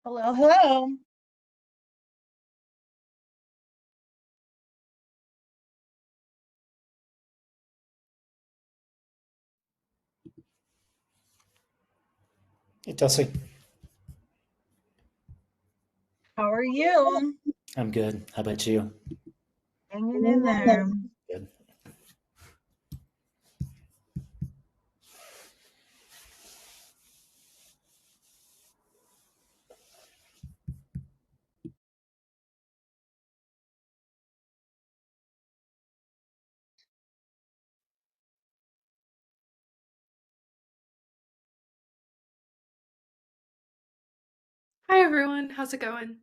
Hello, hello. Hey, Tulsi. How are you? I'm good. How about you? Hanging in there. Good. Hi everyone, how's it going?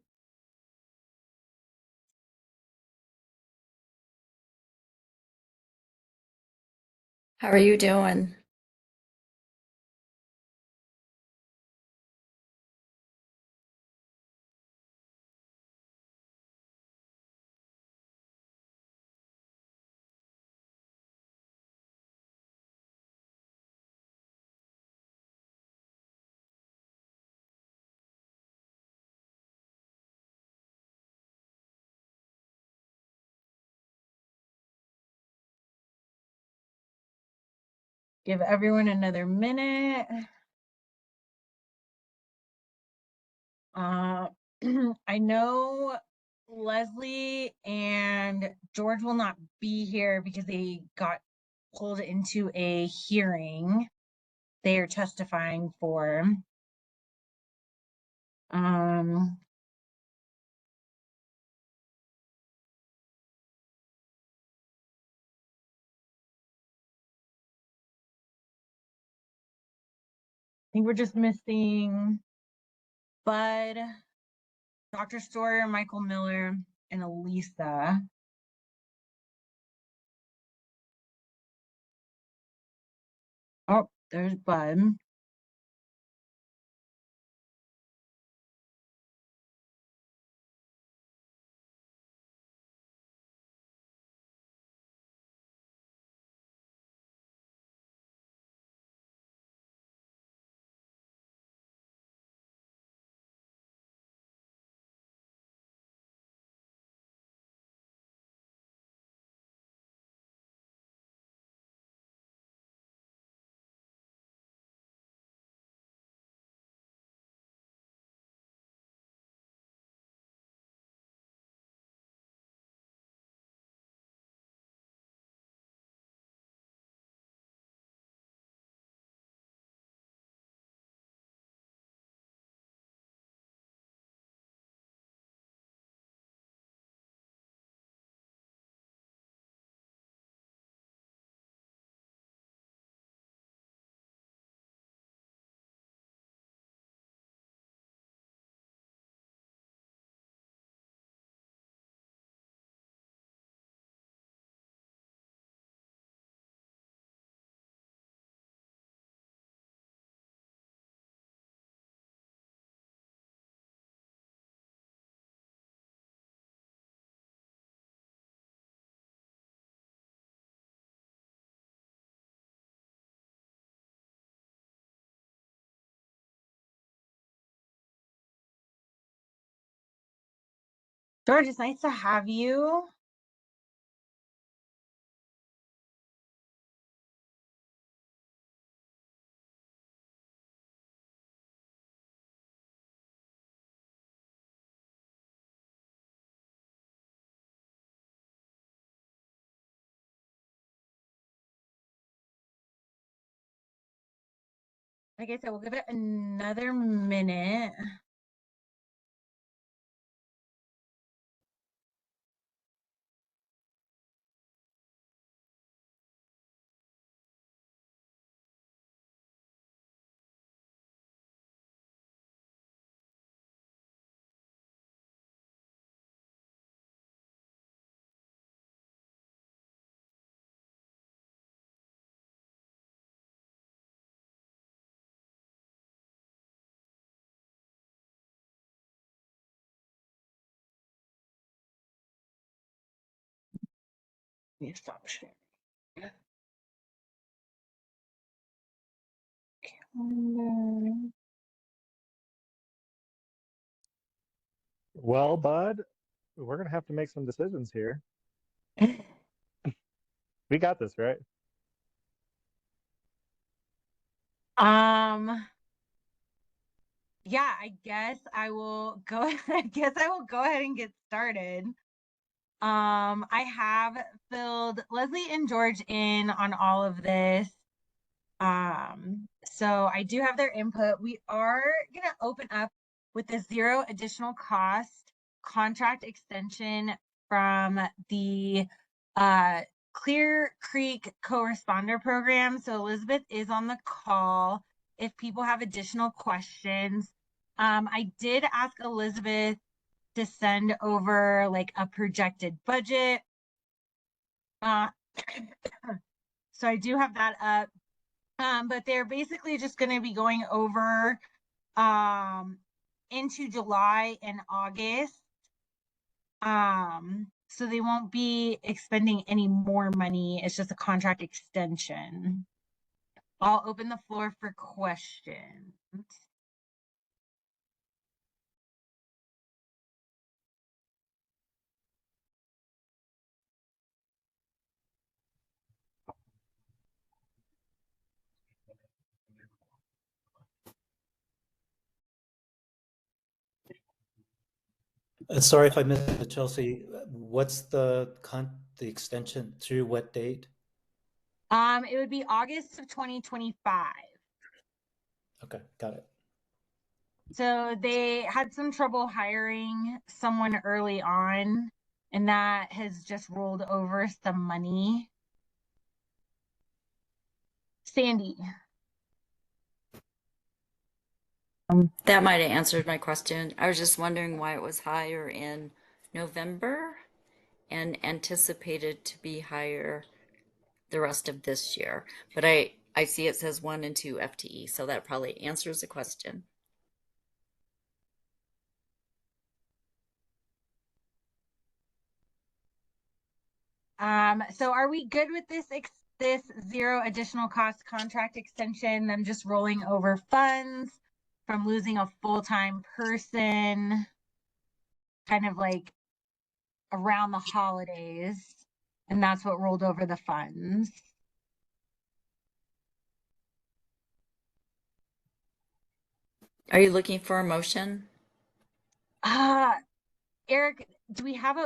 How are you doing? Give everyone another minute. Uh, I know Leslie and George will not be here because they got pulled into a hearing they are testifying for. Um, I think we're just missing Bud, Dr. Storer, Michael Miller, and Elisa. Oh, there's Bud. George, it's nice to have you. Like I said, we'll give it another minute. Let me stop sharing. Calendar. Well, bud, we're gonna have to make some decisions here. We got this, right? Um, yeah, I guess I will go I guess I will go ahead and get started. I have filled Leslie and George in on all of this. So I do have their input. We are gonna open up with the zero additional cost contract extension from the Clear Creek co-responder program. So Elizabeth is on the call if people have additional questions. I did ask Elizabeth to send over like a projected budget. So I do have that up. But they're basically just going to be going over into July and August. So they won't be expending any more money. It's just a contract extension. I'll open the floor for questions. Sorry if I missed it, Chelsea. What's the extension through what date? It would be August of 2025. Okay, got it. So they had some trouble hiring someone early on, and that has just rolled over some money. Sandy. That might have answered my question. I was just wondering why it was higher in November and anticipated to be higher the rest of this year. But I see it says 1 and 2 FTE, so that probably answers the question. So are we good with this zero additional cost contract extension, them just rolling over funds from losing a full-time person kind of like around the holidays, and that's what rolled over the funds? Are you looking for a motion? Eric, do we have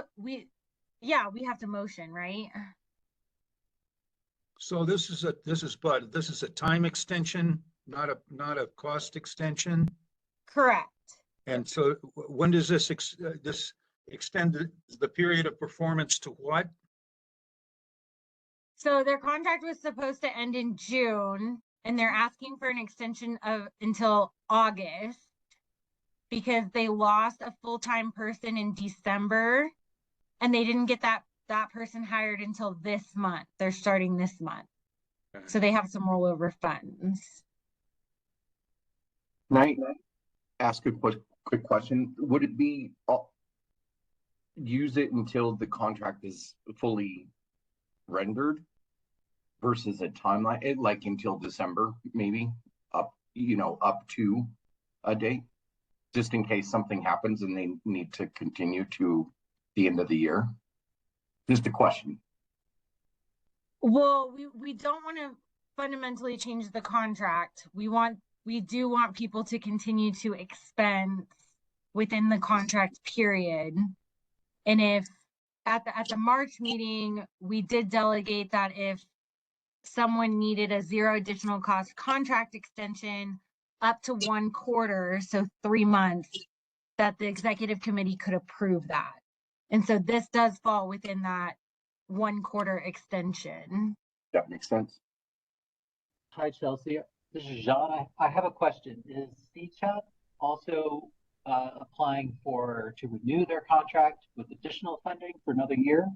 yeah, we have to motion, right? So this is Bud. This is a time extension, not a cost extension. Correct. And so when does this extend the period of performance to what? So their contract was supposed to end in June, and they're asking for an extension of until August because they lost a full-time person in December, and they didn't get that person hired until this month. They're starting this month. So they have some rollover funds. Can I ask a quick question? Would it be use it until the contract is fully rendered versus a timeline, like until December, maybe up to a date, just in case something happens and they need to continue to the end of the year? Just a question. Well, we don't want to fundamentally change the contract. We do want people to continue to expense within the contract period. And if at the March meeting, we did delegate that if someone needed a zero additional cost contract extension up to 1 quarter, so 3 months, that the executive committee could approve that. And so this does fall within that 1 quarter extension. That makes sense. Hi, Chelsea. This is Jean. I have a question. Is CCHAP also applying to renew their contract with additional funding for another year?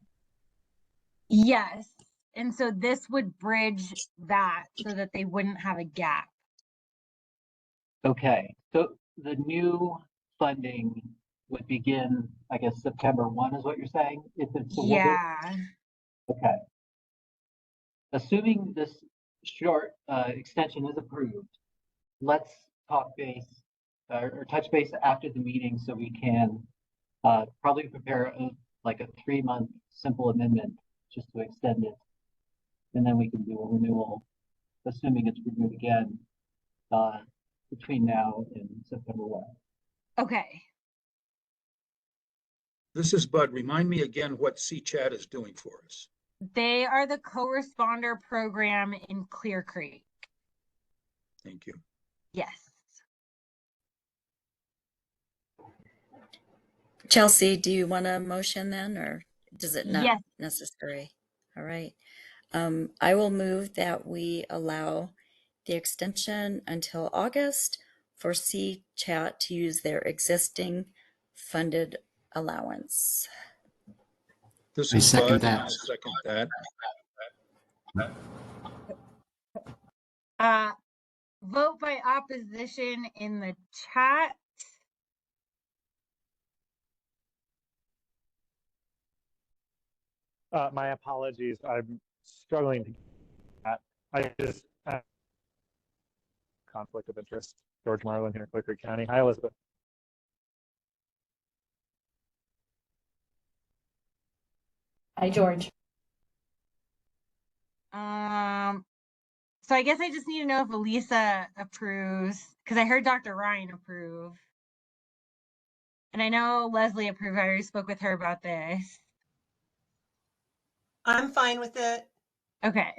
Yes. And so this would bridge that so that they wouldn't have a gap. Okay. So the new funding would begin, I guess, September 1 is what you're saying? If it's awarded? Yeah. Okay. Assuming this short extension is approved, let's talk base or touch base after the meeting so we can Probably prepare like a 3-month simple amendment just to extend it. And then we can do a renewal, assuming it's renewed again, between now and September 1. Okay. This is Bud. Remind me again what CChat is doing for us. They are the co-responder program in Clear Creek. Thank you. Yes. Chelsea, do you want a motion then, or does it not Yes. necessary? All right. I will move that we allow the extension until August for C-Chat to use their existing funded allowance. This I is second Bud, and that. I'll second that. Vote by opposition in the chat. My apologies. I'm struggling to get that. I just conflict of interest. George Marlin here, Clear Creek County. Hi, Elizabeth. Hi, George. So I guess I just need to know if Elisa approves, because I heard Dr. Ryan approve. And I know Leslie approved. I already spoke with her about this. I'm fine with it. Okay.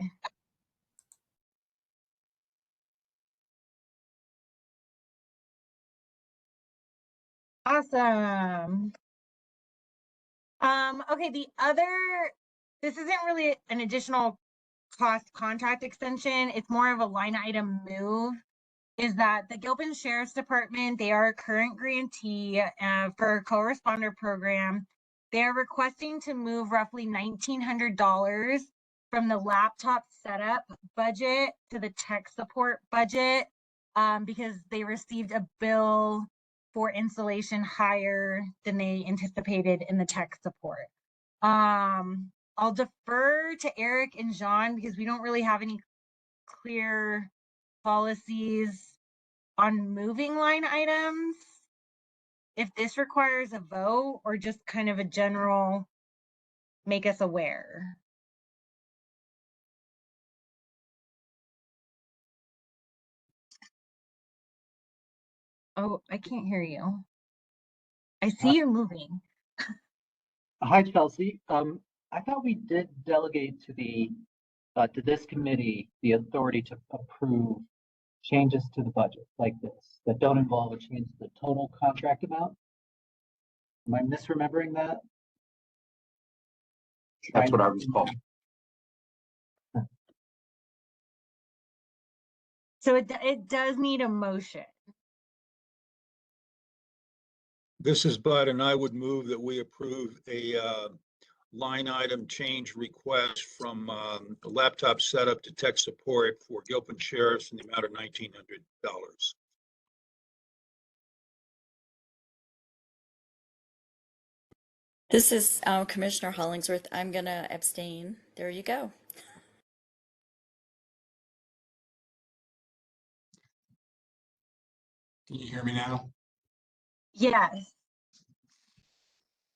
Awesome. Okay, this isn't really an additional cost contract extension. It's more of a line item move. Is that the Gilpin Sheriff's Department, they are a current grantee for a co-responder program. They're requesting to move roughly $1,900 from the laptop setup budget to the tech support budget because they received a bill for installation higher than they anticipated in the tech support. I'll defer to Eric and Jean because we don't really have any clear policies on moving line items. If this requires a vote or just kind of a general make us aware. Oh, I can't hear you. I see you're moving. Hi, Chelsea. I thought we did delegate to this committee the authority to approve changes to the budget like this that don't involve a change to the total contract amount. Am I misremembering that? That's what I was told. So it does need a motion. This is Bud, and I would move that we approve a line item change request from laptop setup to tech support for Gilpin Sheriff's in the amount of $1,900. This is Commissioner Hollingsworth. I'm going to abstain. There you go. Can you hear me now? Yes.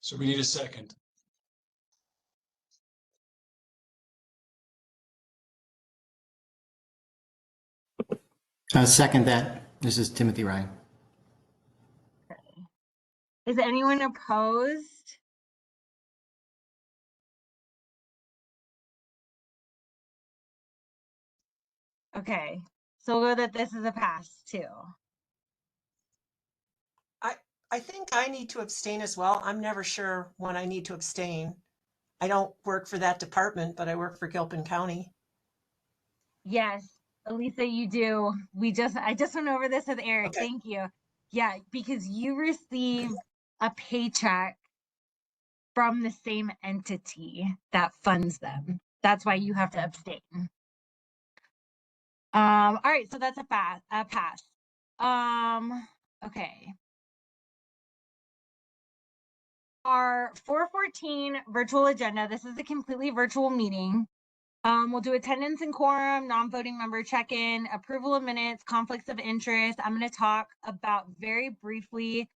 So we need a second. Second that. This is Timothy Ryan. Okay. Is anyone opposed? Okay. So we'll go that this is a pass too. I think I need to abstain as well. I'm never sure when I need to abstain. I don't work for that department, but I work for Gilpin County. Yes, Elisa, you do. I just went over this with Eric. Okay. Thank you. Yeah, because you receive a paycheck from the same entity that funds them. That's why you have to abstain. All right, so that's a pass. Okay. Our 414 virtual agenda. This is a completely virtual meeting. We'll do attendance and quorum, non-voting member check-in, approval of minutes, conflicts of interest. I'm going to talk about very briefly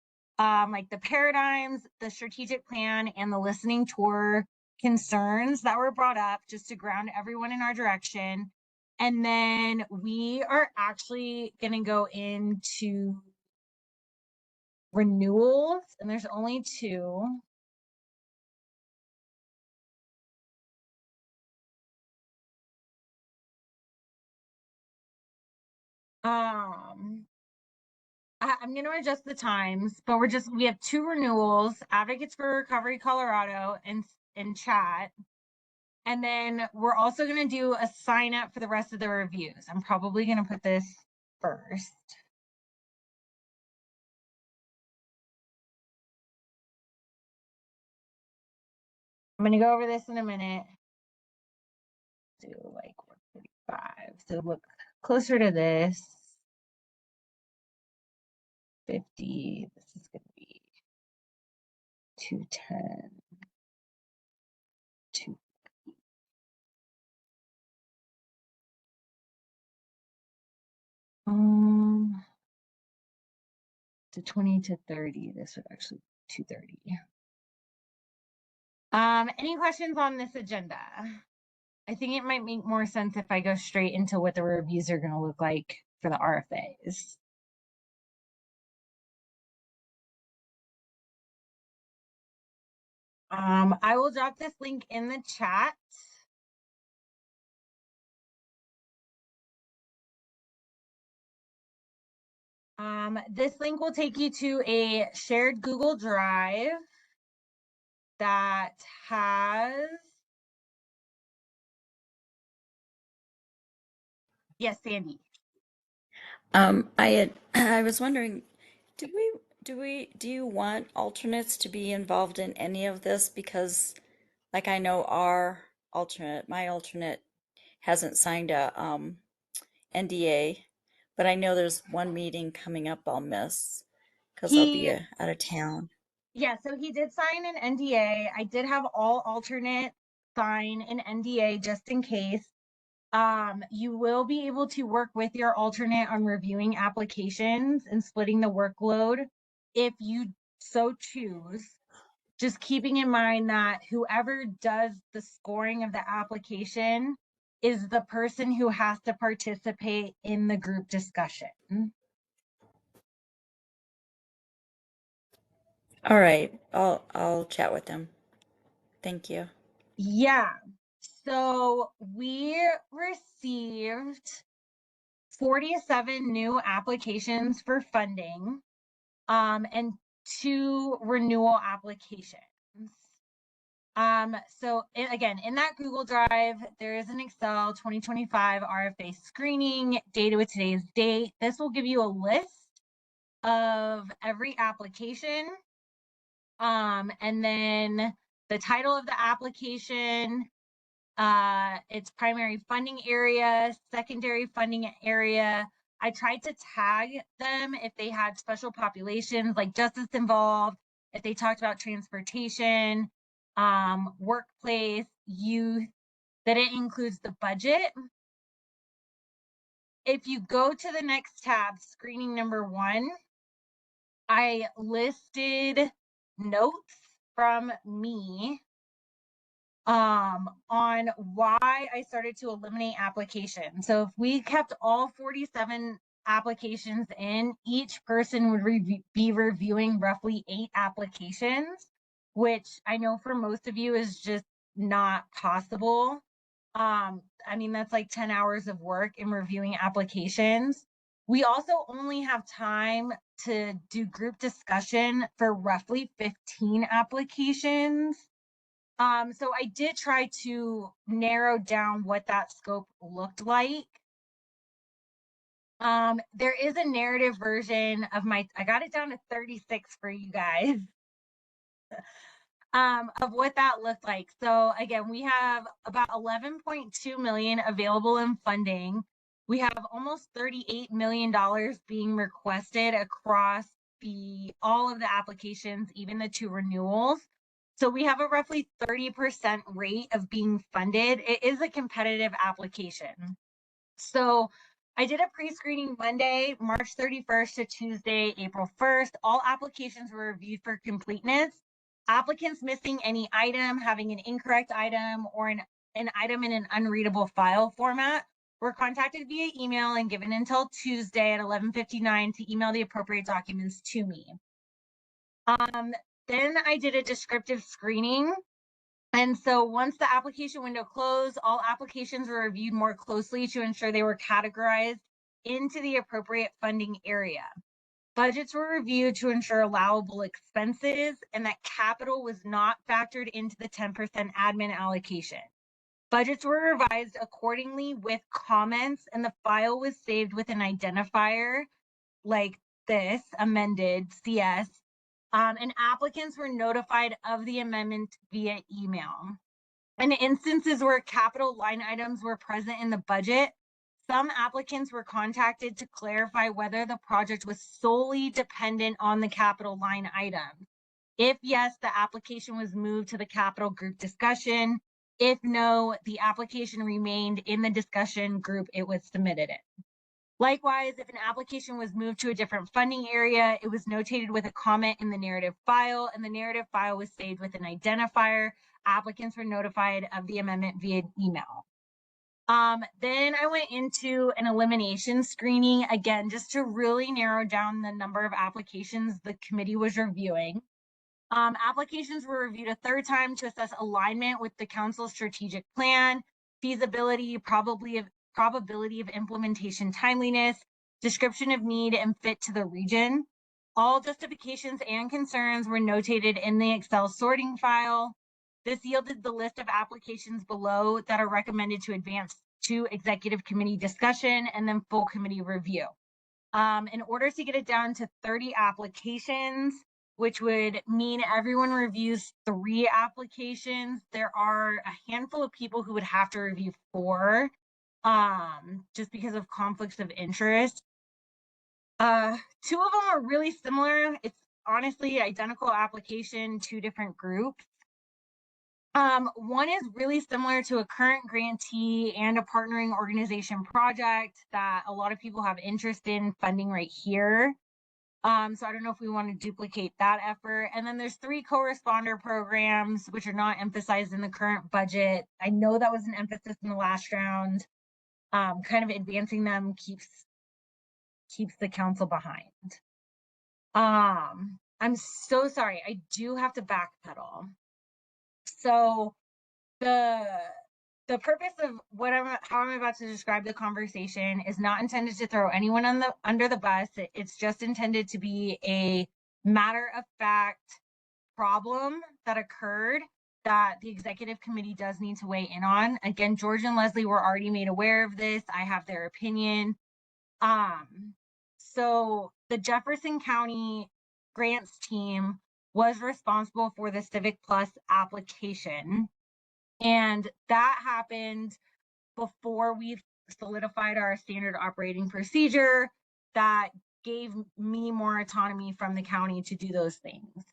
like the paradigms, the strategic plan, and the listening tour concerns that were brought up, just to ground everyone in our direction. And then we are actually going to go into renewals, and there's only 2. I'm going to adjust the times, but we have 2 renewals, Advocates for Recovery Colorado and chat. And then we're also going to do a sign up for the rest of the reviews. I'm probably going to put this first. I'm going to go over this in a minute. Do like 135. So look closer to this. 50. This is going to be 210. 2. To 20 to 30. This would actually be 230. Any questions on this agenda? I think it might make more sense if I go straight into what the reviews are going to look like for the RFAs. I will drop this link in the chat. This link will take you to a shared Google Drive that has, yes, Sandy. I was wondering, do you want alternates to be involved in any of this? Because like I know my alternate hasn't signed a NDA, but I know there's one meeting coming up I'll miss because I'll be out of town. Yeah, so he did sign an NDA. I did have all alternates sign an NDA just in case. You will be able to work with your alternate on reviewing applications and splitting the workload if you so choose. Just keeping in mind that whoever does the scoring of the application is the person who has to participate in the group discussion. All right, I'll chat with them. Thank you. Yeah. So we received 47 new applications for funding, and 2 renewal applications. So again, in that Google Drive, there is an Excel 2025 RFA screening data with today's date. This will give you a list of every application, and then the title of the application, its primary funding area, secondary funding area. I tried to tag them if they had special populations like justice involved, if they talked about transportation, workplace, youth, that it includes the budget. If you go to the next tab, screening number 1, I listed notes from me on why I started to eliminate applications. So if we kept all 47 applications in, each person would be reviewing roughly 8 applications, which I know for most of you is just not possible. I mean, that's like 10 hours of work in reviewing applications. We also only have time to do group discussion for roughly 15 applications. So I did try to narrow down what that scope looked like. There is a narrative version of I got it down to 36 for you guys, of what that looked like. So again, we have about 11.2 million available in funding. We have almost $38 million being requested across all of the applications, even the 2 renewals. So we have a roughly 30% rate of being funded. It is a competitive application. So I did a pre-screening Monday, March 31st to Tuesday, April 1st. All applications were reviewed for completeness. Applicants missing any item, having an incorrect item, or an item in an unreadable file format were contacted via email and given until Tuesday at 11:59 to email the appropriate documents to me. Then I did a descriptive screening. And so once the application window closed, all applications were reviewed more closely to ensure they were categorized into the appropriate funding area. Budgets were reviewed to ensure allowable expenses and that capital was not factored into the 10% admin allocation. Budgets were revised accordingly with comments, and the file was saved with an identifier like this, amended CS, and applicants were notified of the amendment via email. In instances where capital line items were present in the budget, some applicants were contacted to clarify whether the project was solely dependent on the capital line item. If yes, the application was moved to the capital group discussion. If no, the application remained in the discussion group it was submitted in. Likewise, if an application was moved to a different funding area, it was notated with a comment in the narrative file, and the narrative file was saved with an identifier. Applicants were notified of the amendment via email. Then I went into an elimination screening, again, just to really narrow down the number of applications the committee was reviewing. Applications were reviewed a third time to assess alignment with the council's strategic plan, feasibility, probability of implementation timeliness, description of need, and fit to the region. All justifications and concerns were notated in the Excel sorting file. This yielded the list of applications below that are recommended to advance to executive committee discussion and then full committee review. In order to get it down to 30 applications, which would mean everyone reviews 3 applications, there are a handful of people who would have to review 4, just because of conflicts of interest. 2 of them are really similar. It's honestly identical application, 2 different groups. One is really similar to a current grantee and a partnering organization project that a lot of people have interest in funding right here. So I don't know if we want to duplicate that effort. And then there's 3 co-responder programs, which are not emphasized in the current budget. I know that was an emphasis in the last round. Kind of advancing them keeps the council behind. I'm so sorry. I do have to backpedal. So the purpose of how I'm about to describe the conversation is not intended to throw anyone under the bus. It's just intended to be a matter of fact problem that occurred that the executive committee does need to weigh in on. Again, George and Leslie were already made aware of this. I have their opinion. So the Jefferson County grants team was responsible for the Civic Plus application. And that happened before we solidified our standard operating procedure that gave me more autonomy from the county to do those things.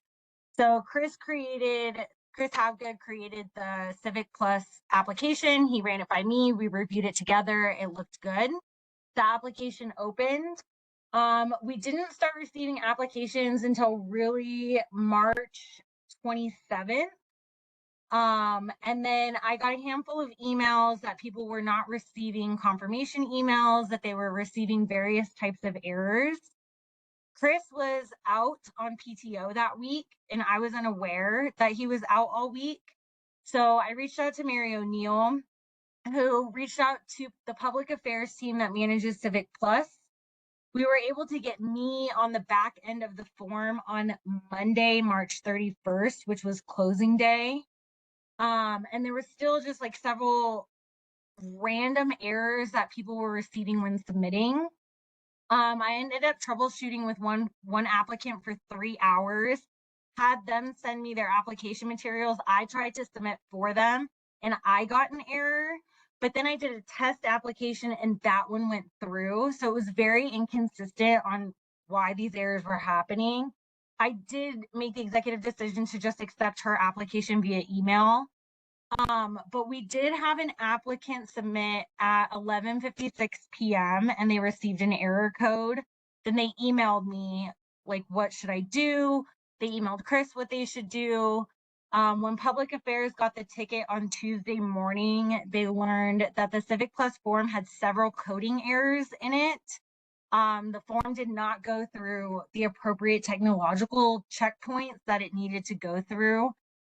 So Chris Havgood created the Civic Plus application. He ran it by me. We reviewed it together. It looked good. The application opened. We didn't start receiving applications until really March 27th. And then I got a handful of emails that people were not receiving confirmation emails, that they were receiving various types of errors. Chris was out on PTO that week, and I was unaware that he was out all week. So I reached out to Mary O'Neill, who reached out to the public affairs team that manages Civic Plus. We were able to get me on the back end of the form on Monday, March 31st, which was closing day. And there was still just like several random errors that people were receiving when submitting. I ended up troubleshooting with one applicant for 3 hours, had them send me their application materials. I tried to submit for them and I got an error, but then I did a test application and that one went through. So it was very inconsistent on why these errors were happening. I did make the executive decision to just accept her application via email. But we did have an applicant submit at 11:56 p.m. and they received an error code. Then they emailed me, like, what should I do? They emailed Chris what they should do. When Public Affairs got the ticket on Tuesday morning, they learned that the Civic Plus form had several coding errors in it. The form did not go through the appropriate technological checkpoints that it needed to go through.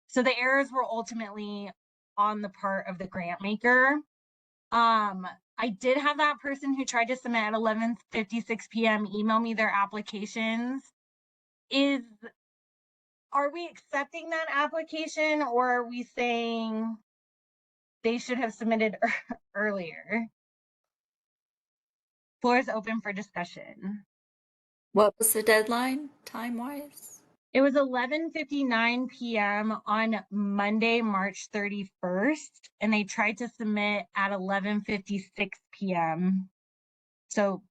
So the errors were ultimately on the part of the grant maker. I did have that person who tried to submit at 11:56 p.m. email me their applications. Are we accepting that application, or are we saying they should have submitted earlier? Floor is open for discussion. What was the deadline time-wise? It was 11:59 p.m. on Monday, March 31st, and they tried to submit at 11:56 p.m. So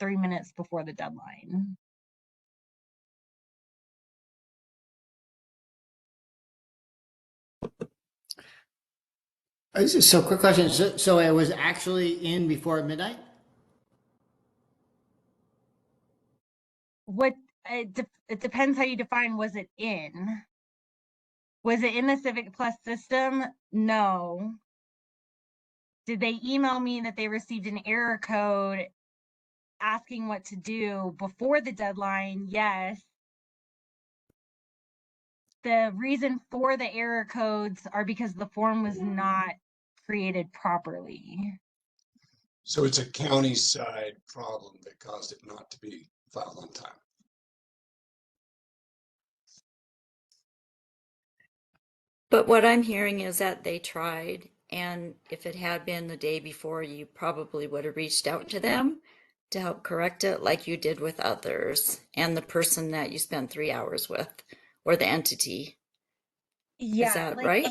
3 minutes before the deadline. So quick question. So it was actually in before midnight? It depends how you define was it in. Was it in the Civic Plus system? No. Did they email me that they received an error code asking what to do before the deadline? Yes. The reason for the error codes are because the form was not created properly. So it's a county side problem that caused it not to be filed on time. But what I'm hearing is that they tried, and if it had been the day before, you probably would have reached out to them to help correct it like you did with others and the person that you spent 3 hours with or the entity. Yeah, Is that right?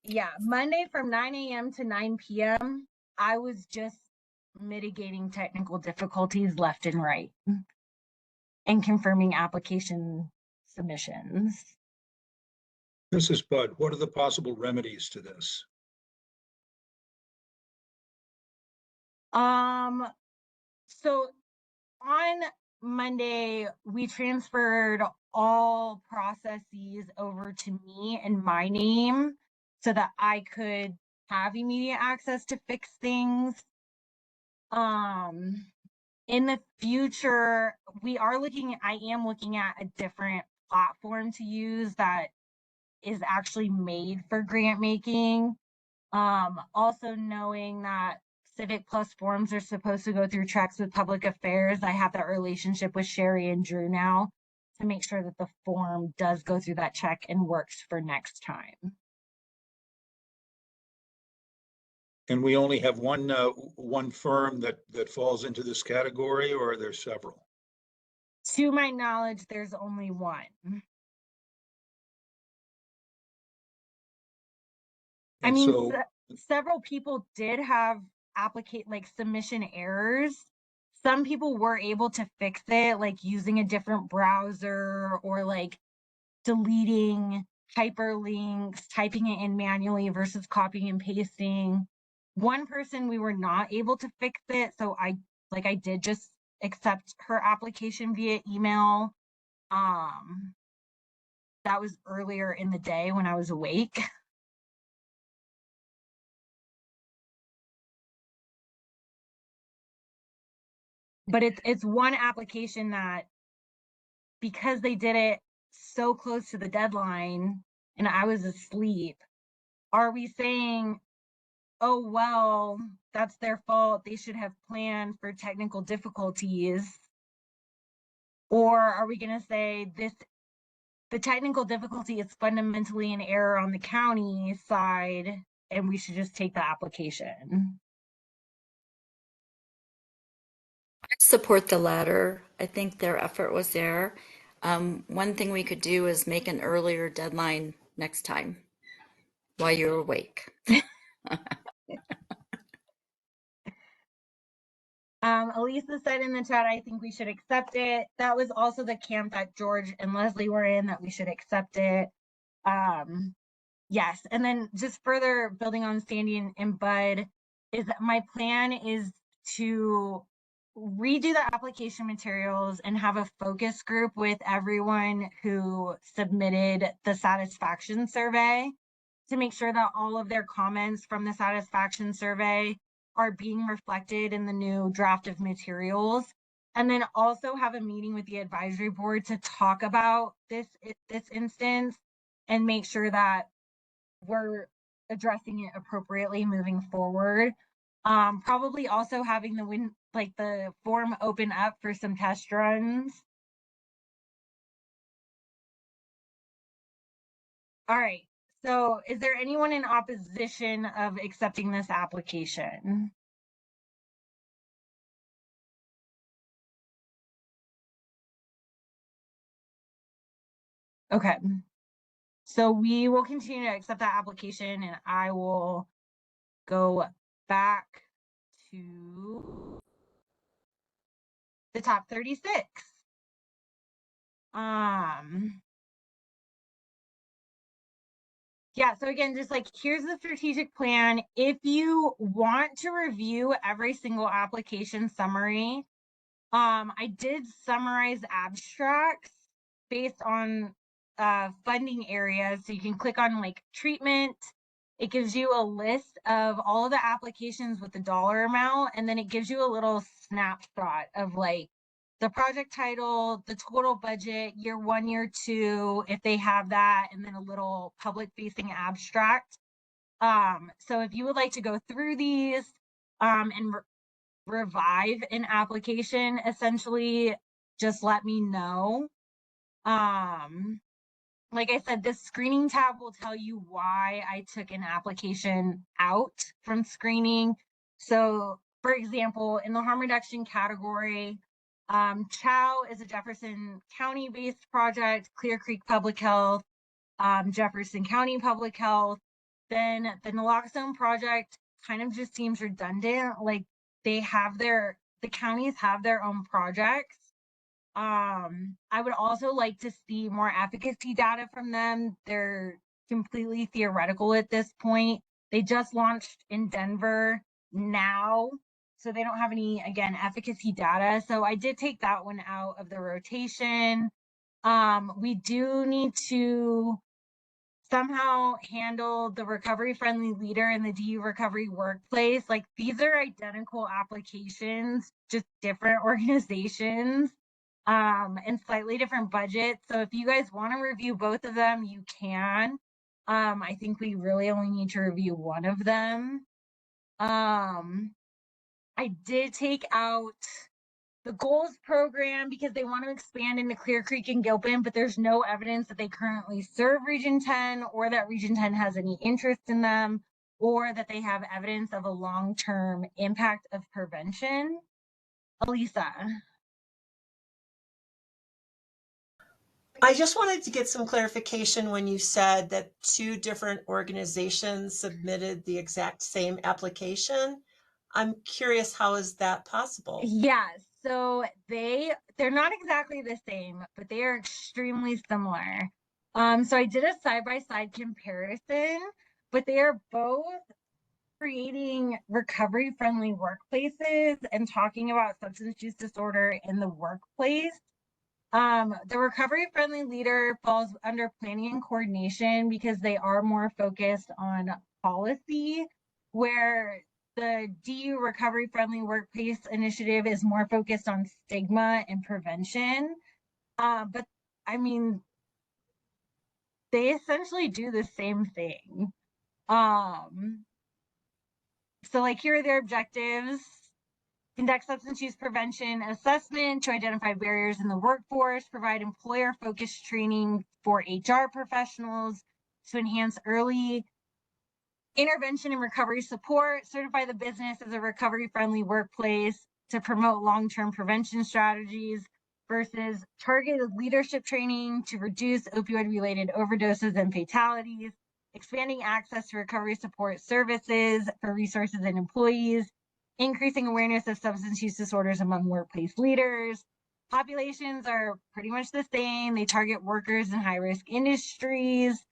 Yeah, Monday from 9 a.m. to 9 p.m., I was just mitigating technical difficulties left and right and confirming application submissions. Mrs. Budd, what are the possible remedies to this? So on Monday, we transferred all processes over to me in my name so that I could have immediate access to fix things. In the future, I am looking at a different platform to use that is actually made for grant making. Also knowing that Civic Plus forms are supposed to go through checks with Public Affairs, I have that relationship with Sherry and Drew now to make sure that the form does go through that check and works for next time. And we only have one firm that falls into this category, or are there several? To my knowledge, there's only one. I And mean, so, several people did have submission errors. Some people were able to fix it, like using a different browser or like deleting hyperlinks, typing it in manually versus copying and pasting. One person, we were not able to fix it, so I did just accept her application via email. That was earlier in the day when I was awake. But it's one application that, because they did it so close to the deadline and I was asleep, are we saying, oh, well, that's their fault, they should have planned for technical difficulties? Or are we going to say the technical difficulty is fundamentally an error on the county side and we should just take the application? I support the latter. I think their effort was there. One thing we could do is make an earlier deadline next time while you're awake. Elisa said in the chat, I think we should accept it. That was also the camp that George and Leslie were in, that we should accept it. Yes, and then just further building on Sandy and Bud, is that my plan is to redo the application materials and have a focus group with everyone who submitted the satisfaction survey to make sure that all of their comments from the satisfaction survey are being reflected in the new draft of materials. And then also have a meeting with the advisory board to talk about this instance and make sure that we're addressing it appropriately moving forward. Probably also having the form open up for some test runs. All right. So is there anyone in opposition of accepting this application? Okay. So we will continue to accept that application, and I will go back to the top 36. Yeah, so again, just like here's the strategic plan. If you want to review every single application summary, I did summarize abstracts based on funding areas. So you can click on like treatment. It gives you a list of all of the applications with the dollar amount, and then it gives you a little snapshot of like the project title, the total budget, year 1, year 2, if they have that, and then a little public facing abstract. So if you would like to go through these and revive an application, essentially, just let me know. Like I said, this screening tab will tell you why I took an application out from screening. So for example, in the harm reduction category, CHOW is a Jefferson County based project, Clear Creek Public Health, Jefferson County Public Health. Then the naloxone project kind of just seems redundant. Like the counties have their own projects. I would also like to see more efficacy data from them. They're completely theoretical at this point. They just launched in Denver now, so they don't have any, again, efficacy data. So I did take that one out of the rotation. We do need to somehow handle the recovery friendly leader and the DU recovery workplace. Like these are identical applications, just different organizations, and slightly different budgets. So if you guys want to review both of them, you can. I think we really only need to review one of them. I did take out the goals program because they want to expand into Clear Creek and Gilpin, but there's no evidence that they currently serve Region 10 or that Region 10 has any interest in them or that they have evidence of a long-term impact of prevention. Elisa. I just wanted to get some clarification when you said that 2 different organizations submitted the exact same application. I'm curious, how is that possible? Yeah, so they're not exactly the same, but they are extremely similar. So I did a side-by-side comparison, but they are both creating recovery-friendly workplaces and talking about substance use disorder in the workplace. The recovery-friendly leader falls under planning and coordination because they are more focused on policy, where the DU Recovery Friendly Workplace Initiative is more focused on stigma and prevention. But I mean, they essentially do the same thing. So like here are their objectives. Conduct substance use prevention assessment to identify barriers in the workforce, provide employer-focused training for HR professionals to enhance early intervention and recovery support, certify the business as a recovery-friendly workplace to promote long-term prevention strategies, versus targeted leadership training to reduce opioid-related overdoses and fatalities, expanding access to recovery support services for resources and employees, increasing awareness of substance use disorders among workplace leaders. Populations are pretty much the same. They target workers in high-risk industries.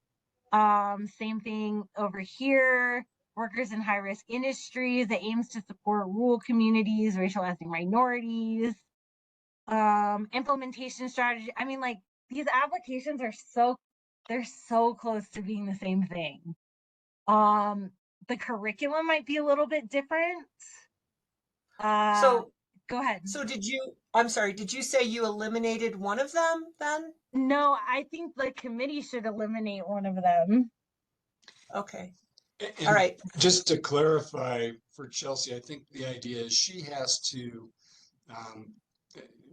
Same thing over here. Workers in high-risk industries that aims to support rural communities, racial ethnic minorities. Implementation strategy. I mean, like, these applications are they're so close to being the same thing. The curriculum might be a little bit different. So Go ahead. So I'm sorry, did you say you eliminated one of them then? No, I think the committee should eliminate one of them. Okay. And All right. just to clarify for Chelsea, I think the idea is she has to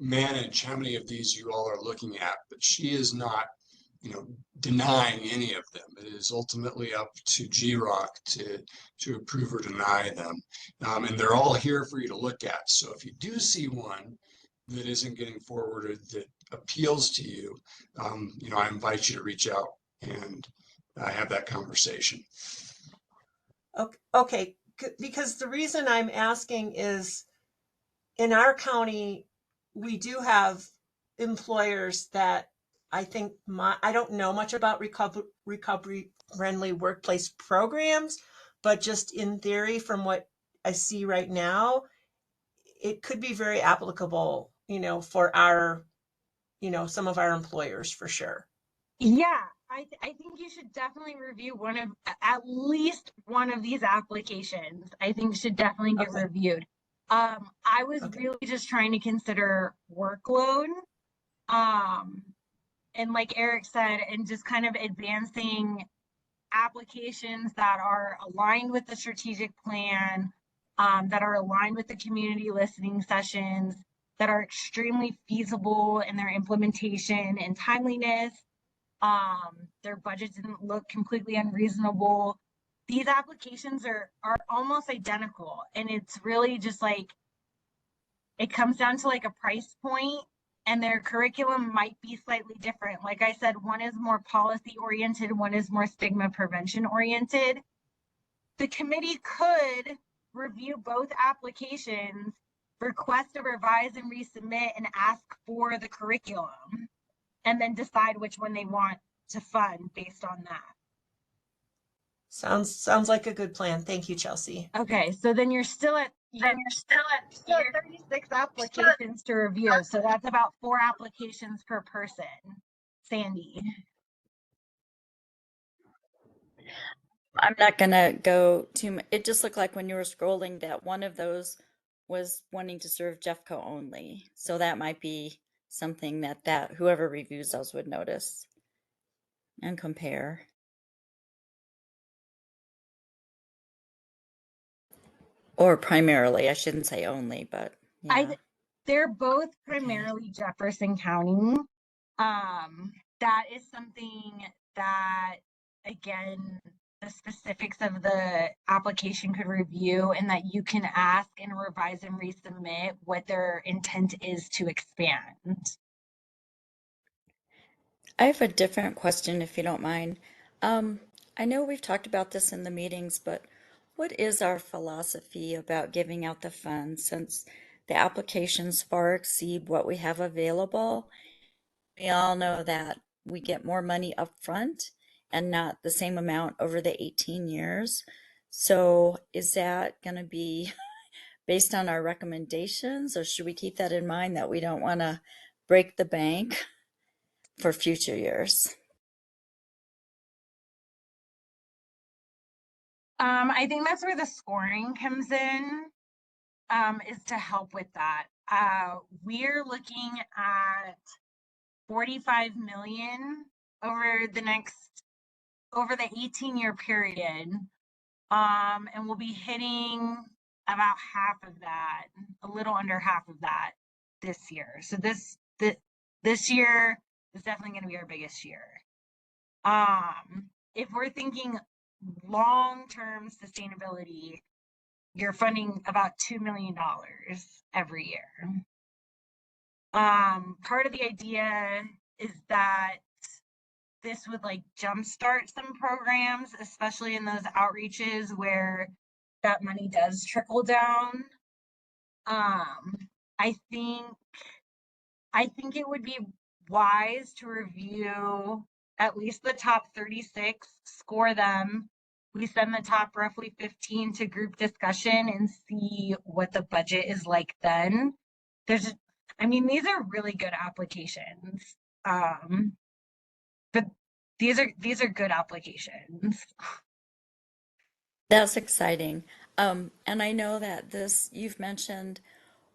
manage how many of these you all are looking at, but she is not, denying any of them. It is ultimately up to GROC to approve or deny them. And they're all here for you to look at. So if you do see one that isn't getting forwarded that appeals to you, I invite you to reach out and have that conversation. Okay, because the reason I'm asking is in our county, we do have employers that I think I don't know much about recovery friendly workplace programs, but just in theory, from what I see right now, it could be very applicable, for our, some of our employers for sure. Yeah, I think you should definitely review at least one of these applications. I think should definitely get reviewed. I was really just trying to consider workload. And like Eric said, and just kind of advancing applications that are aligned with the strategic plan, that are aligned with the community listening sessions, that are extremely feasible in their implementation and timeliness. Their budget didn't look completely unreasonable. These applications are almost identical, and it's really just like it comes down to like a price point, and their curriculum might be slightly different. Like I said, one is more policy oriented, one is more stigma prevention oriented. The committee could review both applications, request a revise and resubmit, and ask for the curriculum, and then decide which one they want to fund based on that. Sounds like a good plan. Thank you, Chelsea. Okay, so then you're still at 36 applications to review. So that's about 4 applications per person. Sandy. I'm not gonna go too much. It just looked like when you were scrolling that one of those was wanting to serve Jeffco only. So that might be something that whoever reviews those would notice and compare. Or primarily, I shouldn't say only, but yeah. They're both primarily Jefferson County. That is something that, again, the specifics of the application could review, and that you can ask and revise and resubmit what their intent is to expand. I have a different question, if you don't mind. I know we've talked about this in the meetings, but what is our philosophy about giving out the funds, since the applications far exceed what we have available? We all know that we get more money up front and not the same amount over the 18 years. So is that going to be based on our recommendations, or should we keep that in mind that we don't want to break the bank for future years? I think that's where the scoring comes in, is to help with that. We're looking at 45 million over the 18-year period. And we'll be hitting about half of that, a little under half of that this year. So this year is definitely going to be our biggest year. If we're thinking long-term sustainability, you're funding about $2 million every year. Part of the idea is that this would like jumpstart some programs, especially in those outreaches where that money does trickle down. I think it would be wise to review at least the top 36, score them. We send the top roughly 15 to group discussion and see what the budget is like then. I mean, these are really good applications. But these are good applications. That's exciting. And I know that you've mentioned,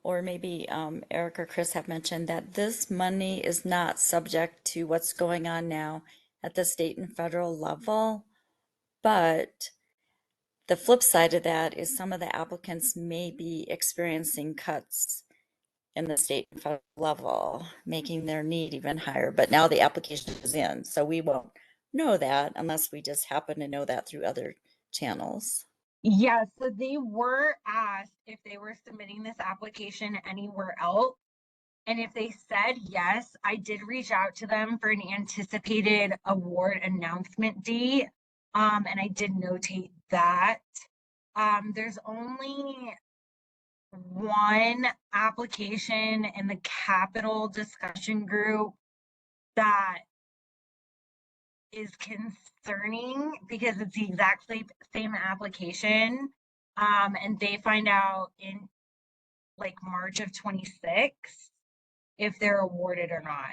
or maybe Eric or Chris have mentioned, that this money is not subject to what's going on now at the state and federal level. But the flip side of that is some of the applicants may be experiencing cuts in the state and federal level, making their need even higher. But now the application is in, so we won't know that unless we just happen to know that through other channels. Yeah, so they were asked if they were submitting this application anywhere else. And if they said yes, I did reach out to them for an anticipated award announcement date. And I did notate that. There's only one application in the capital discussion group that is concerning because it's the exact same application. And they find out in like March of 26 if they're awarded or not.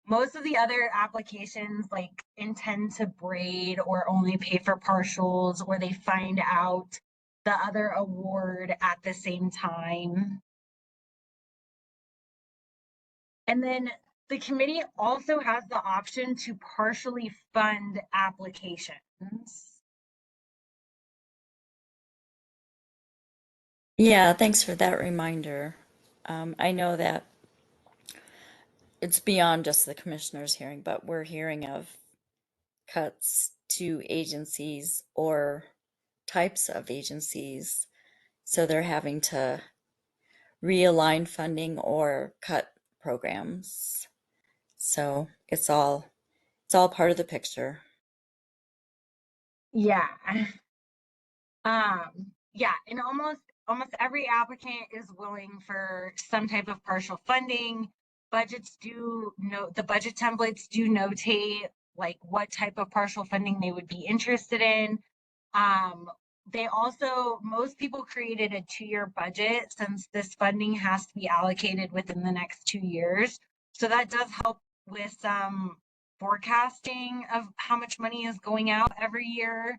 Most of the other applications like intend to braid or only pay for partials, or they find out the other award at the same time. And then the committee also has the option to partially fund applications. Yeah, thanks for that reminder. I know that it's beyond just the commissioners hearing, but we're hearing of cuts to agencies or types of agencies. So they're having to realign funding or cut programs. So it's all part of the picture. Yeah. Yeah, and almost every applicant is willing for some type of partial funding. The budget templates do notate like what type of partial funding they would be interested in. Most people created a 2-year budget since this funding has to be allocated within the next 2 years. So that does help with some forecasting of how much money is going out every year.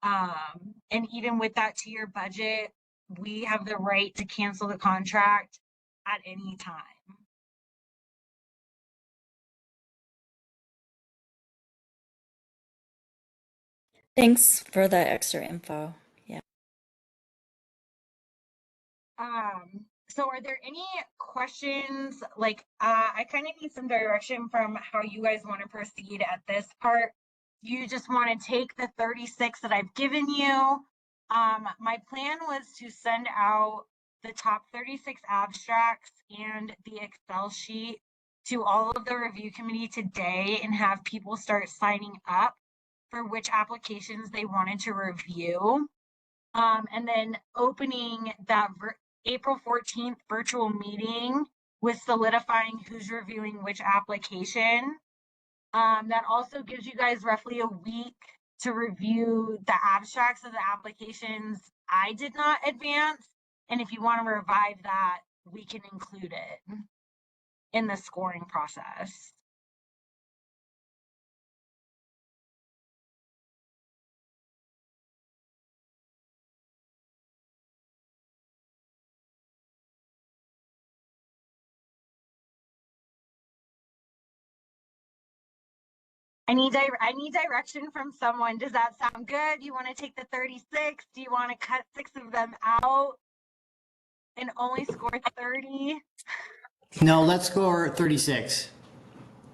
And even with that 2-year budget, we have the right to cancel the contract at any time. Thanks for the extra info. Yeah. So are there any questions? I kind of need some direction from how you guys want to proceed at this part. You just want to take the 36 that I've given you. My plan was to send out the top 36 abstracts and the Excel sheet to all of the review committee today and have people start signing up for which applications they wanted to review. And then opening that April 14th virtual meeting with solidifying who's reviewing which application. That also gives you guys roughly a week to review the abstracts of the applications I did not advance. And if you want to revive that, we can include it in the scoring process. I need direction from someone. Does that sound good? You want to take the 36? Do you want to cut 6 of them out and only score 30? No, let's score 36.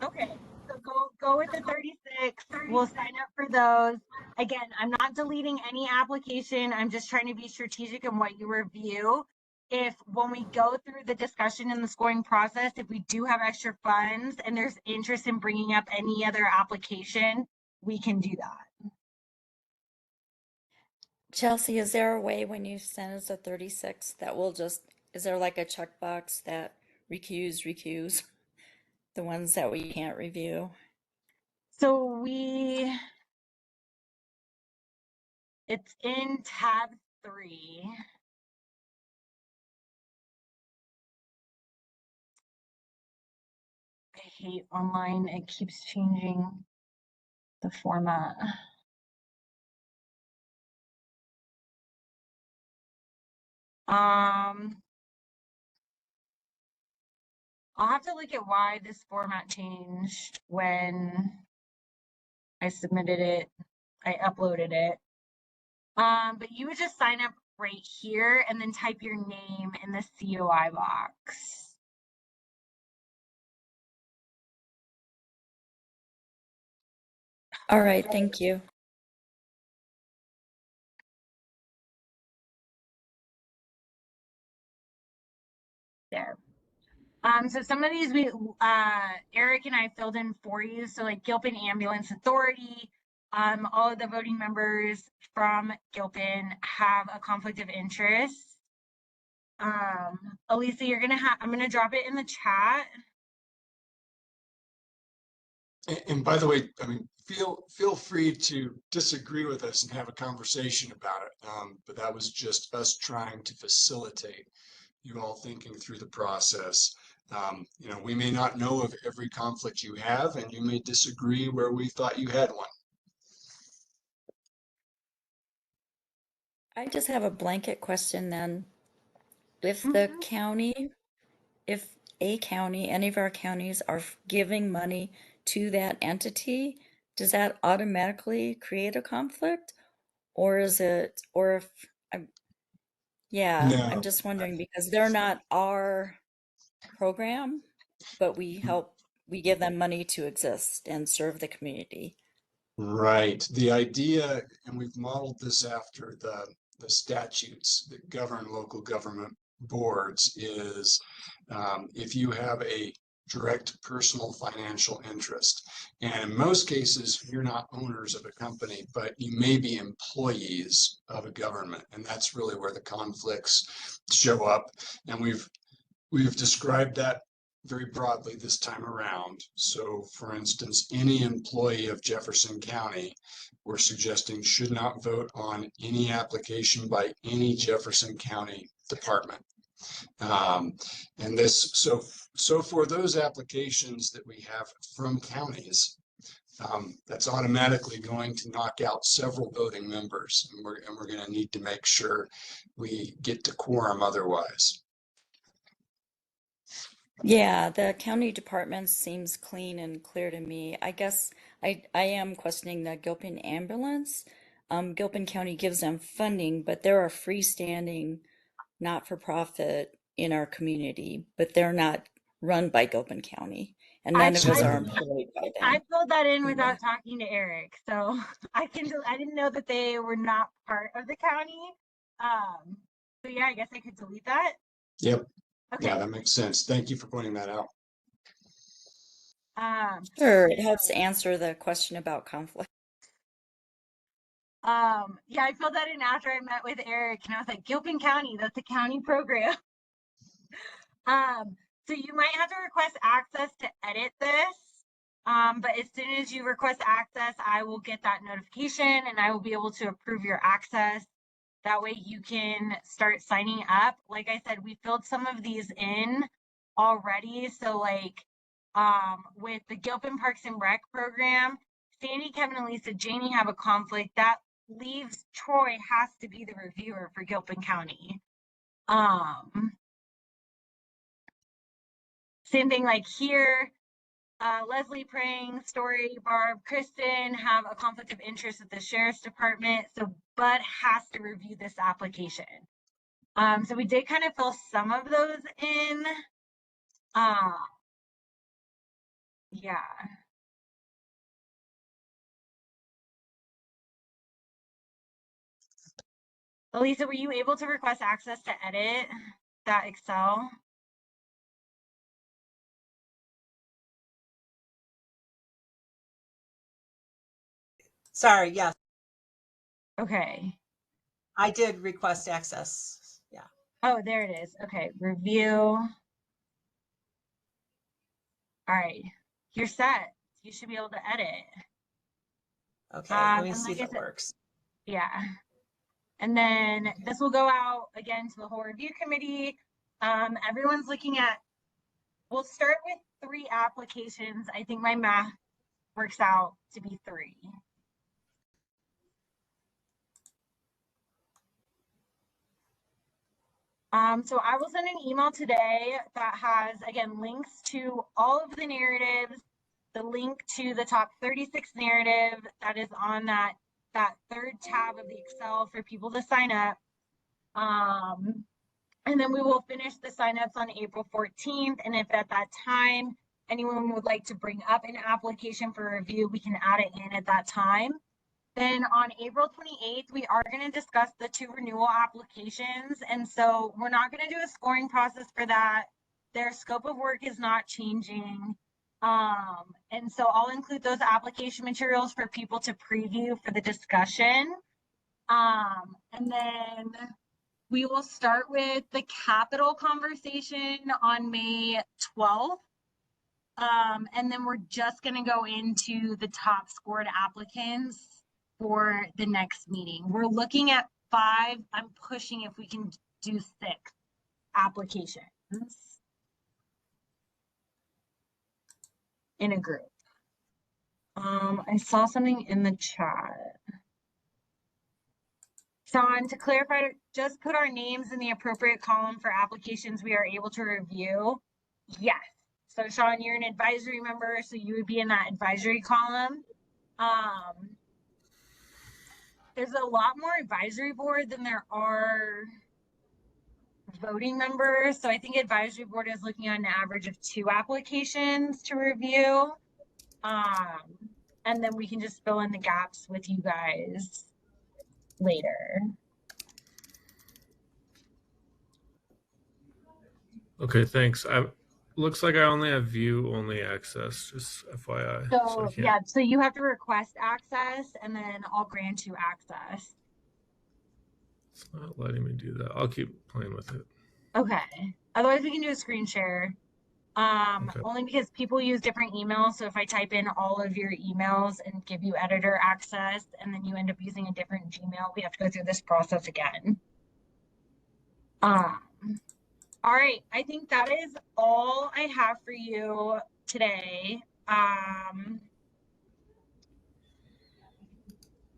Okay, so go with the 36. We'll sign up for those. Again, I'm not deleting any application. I'm just trying to be strategic in what you review. If when we go through the discussion and the scoring process, if we do have extra funds and there's interest in bringing up any other application, we can do that. Chelsea, is there a way when you send us a 36 that is there like a checkbox that recuse the ones that we can't review? So it's in tab 3. I hate online, it keeps changing the format. I'll have to look at why this format changed when I submitted it, I uploaded it. But you would just sign up right here and then type your name in the COI box. All right, thank you. There. So some of these Eric and I filled in for you. So like Gilpin Ambulance Authority, all of the voting members from Gilpin have a conflict of interest. Elisa, I'm gonna drop it in the chat. And by the way, I mean, feel free to disagree with us and have a conversation about it. But that was just us trying to facilitate you all thinking through the process. You know, we may not know of every conflict you have, and you may disagree where we thought you had one. I just have a blanket question then. If the county, if a county, any of our counties are giving money to that entity, does that automatically create a conflict? Or is it, or if, I'm No. just wondering because they're not our program, but we give them money to exist and serve the community. Right. The idea, and we've modeled this after the statutes that govern local government boards, is if you have a direct personal financial interest, and in most cases, you're not owners of a company, but you may be employees of a government, and that's really where the conflicts show up. And we've described that very broadly this time around. So for instance, any employee of Jefferson County, we're suggesting should not vote on any application by any Jefferson County department. And this, so for those applications that we have from counties, that's automatically going to knock out several voting members, and we're going to need to make sure we get to quorum otherwise. Yeah, the county department seems clean and clear to me. I guess I am questioning the Gilpin ambulance. Gilpin County gives them funding, but they're a freestanding not-for-profit in our community, but they're not run by Gilpin County, and none of us are employed by them. I filled that in without talking to Eric, so I didn't know that they were not part of the county. So yeah, I guess I could delete that. Yep. Okay. Yeah, that makes sense. Thank you for pointing that out. Sure, it helps answer the question about conflict. Yeah, I filled that in after I met with Eric, and I was like, Gilpin County, that's a county program. So you might have to request access to edit this. But as soon as you request access, I will get that notification and I will be able to approve your access. That way you can start signing up. Like I said, we filled some of these in already. So like with the Gilpin Parks and Rec program, Sandy, Kevin, and Lisa, Janie have a conflict. That leaves Troy has to be the reviewer for Gilpin County. Same thing like here, Leslie, Prang, Story, Barb, Kristen have a conflict of interest with the Sheriff's Department. So Bud has to review this application. So we did kind of fill some of those in. Yeah. Elisa, were you able to request access to edit that Excel? Sorry, yes. Okay. I did request access. Yeah. Oh, there it is. Okay, review. All right, you're set. You should be able to edit. Okay, let me And see like if I it said, works. yeah. And then this will go out again to the whole review committee. Everyone's looking at, we'll start with 3 applications. I think my math works out to be 3. So I will send an email today that has, again, links to all of the narratives, the link to the top 36 narrative that is on that 3rd tab of the Excel for people to sign up. And then we will finish the signups on April 14th. And if at that time anyone would like to bring up an application for review, we can add it in at that time. Then on April 28th, we are going to discuss the 2 renewal applications. And so we're not going to do a scoring process for that. Their scope of work is not changing. And so I'll include those application materials for people to preview for the discussion. And then we will start with the capital conversation on May 12th. And then we're just going to go into the top scored applicants for the next meeting. We're looking at 5. I'm pushing if we can do 6 applications in a group. I saw something in the chat. Sean, to clarify, just put our names in the appropriate column for applications we are able to review. Yes. So Sean, you're an advisory member, so you would be in that advisory column. There's a lot more advisory board than there are voting members. So I think advisory board is looking at an average of 2 applications to review. And then we can just fill in the gaps with you guys later. Okay, thanks. Looks like I only have view only access, just FYI. So I yeah, so you have to request access and then I'll grant you access. It's not letting me do that. I'll keep playing with it. Okay. Otherwise we can do a screen share. Okay. Only because people use different emails. So if I type in all of your emails and give you editor access and then you end up using a different Gmail, we have to go through this process again. All right, I think that is all I have for you today.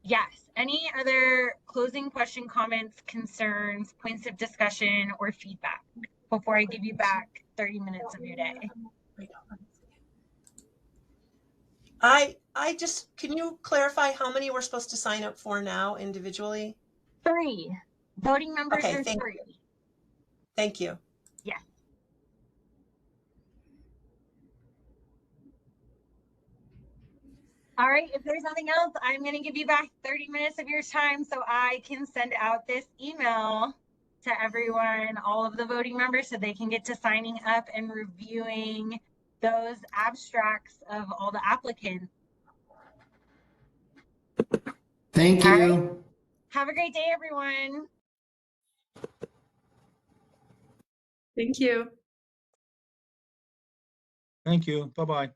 Yes, any other closing question, comments, concerns, points of discussion, or feedback before I give you back 30 minutes of your day? I just, can you clarify how many we're supposed to sign up for now individually? 3. Voting members Okay, are 3. Thank you. Yes. All right, if there's nothing else, I'm going to give you back 30 minutes of your time so I can send out this email to everyone, all of the voting members, so they can get to signing up and reviewing those abstracts of all the applicants. Thank All you. right. Have a great day, everyone. Thank you. Thank you. Bye-bye.